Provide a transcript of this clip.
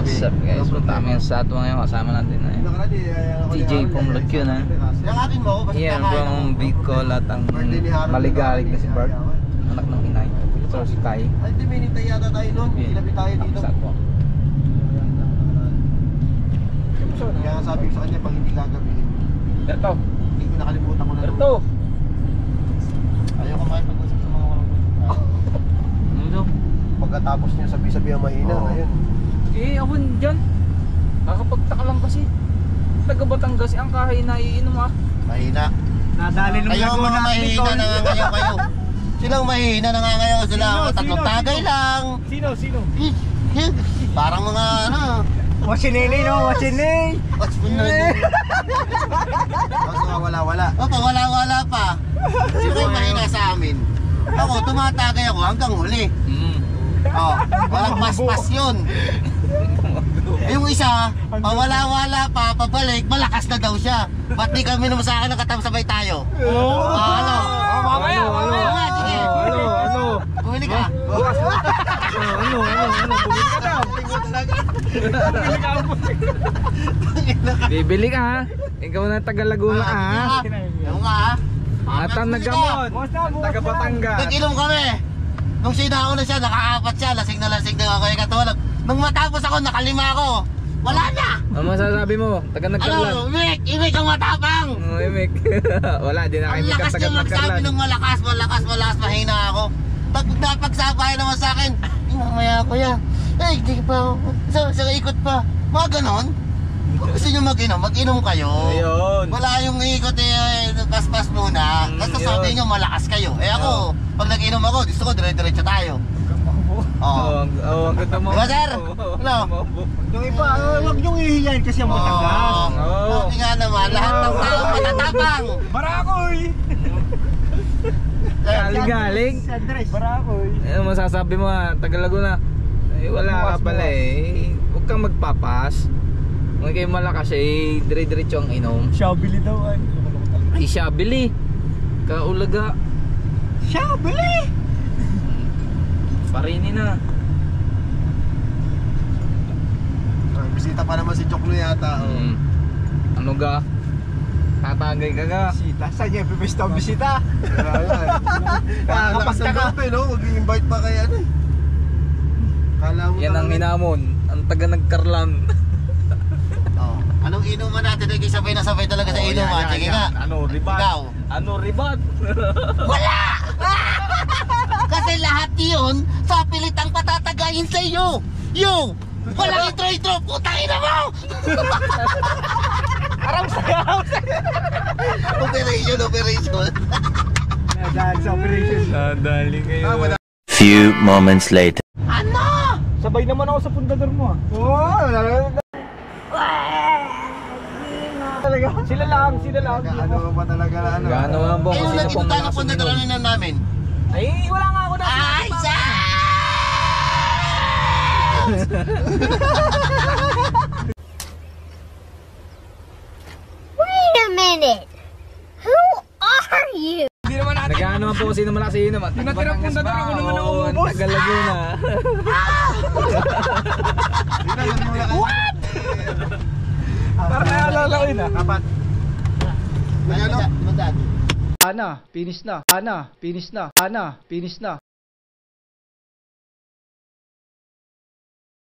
What's up guys? Punta kami sa ato ngayon. Kasama natin na DJ from Lagyo na. Yan from Bicol at ang maligalig na si Bart, anak ng inay. So si Kai. Hindi minitay yata tayo nun. Ilabi tayo dito. Kaya sabi ko sa kanya pag hindi gagawin. Ito. Hindi ko nakalimutan ko na. Ito. Ayaw ko makipag-usap sa mga walang Ano? Pagkatapos niya sabi-sabi ang mahina. Ayun. Eh, ako dyan. Nakakapagtaka lang kasi. Taga Batangas, ang kahay na iinom ah. Mahina. Nadali nung Kayo mga mahina nangangayaw kayo. Silang mahina nangangayaw sila. Tatlong tagay lang. Sino? Parang mga ano. Wasinili no, wasinili. Tapos wala-wala. Opo, wala-wala pa. Sino yung mahina sa amin? Ako, tumatagay ako hanggang huli. Oh, walang pas-pas yun. Yung isa, pawala-wala pa, pabalik, malakas na daw siya. Ba't di kami naman sa akin nakatamsabay tayo? Ano? Mamaya. Sige. Ano? Bumili ka. Ano? Bumili ka daw. Bibili ka ha. Ikaw na taga Laguna ka ha. Yung nga ha. At ang nagamon, taga Batangas. Nag-ilom kami. Nung sinao na siya, nakaapat siya. Lasing na ako yung katulog. Nung matapos ako, nakalima ako. Wala na. Ano masasabi mo? Taga Nagkarlan. Ano? Imik ang matapang. Imik. Wala, di na kayo Ang lakas taga niya magsabi Nagkarlan. ng malakas, mahina ako. Pag napagsabay naman sa akin, mamaya ko yan. Hindi pa, sa ikot pa. Mga ganon. Kung gusto nyo mag-inom kayo. Ayun. Wala yung ikot pas-pas muna. Basta sabi nyo malakas kayo. Ako, pag nag-inom ako, gusto ko dire-diretso tayo. Ang ganda mo. Diba sir? Ano? Yung iba, huwag niyong ihiyain kasi ang Batangas. Hindi nga naman, lahat ng tao matatapang. Barakoy! Galing. Si Andres. Barakoy. Ano masasabi mo ha? Taga Laguna. Eh, wala ka pala eh. Huwag kang magpapas. Huwag kayo malakas eh. Dire-diretso ang inom. Shabili daw ay. Ay, Shabili. Kaulaga. Shabili! Parini na. Bisita pa naman si Choklo yata. Ano ga? Tatagay ka ga? Bisita? Saan niya pipista ang bisita? Nakakapagtaka. Mag-i-invite pa kay ano eh. Yan ang inamon. Ang taga Nagkarlan. Anong inuman natin? Sabay na sabay talaga sa inuman. Sige nga. Ano ribat? Ikaw. Ano ribat? Wala! Kasi lahat yun sa pilitang patatagayin sa iyo. Walang intro, putang ina mo! Aram sayaw! Operation. Dahil sa operation. Nadali kayo. Few moments later. Ano? Sabay naman ako sa pundador mo ah. Talaga? Sila lang. Ano ba talaga na ano? Gaano ang bong Ayun, sino pong nagpunta na nakasuminom? na namin. Ay, wala nga ako na. Ay, Wait a minute. Who are you? Hindi naman natin. Nagano ang bong sino malakas inom? Tinatirang pundador ako naman ang umubos. Taga Laguna. What? Parang naalala ko yun ah. Kapat. Ano? Ana, finish na.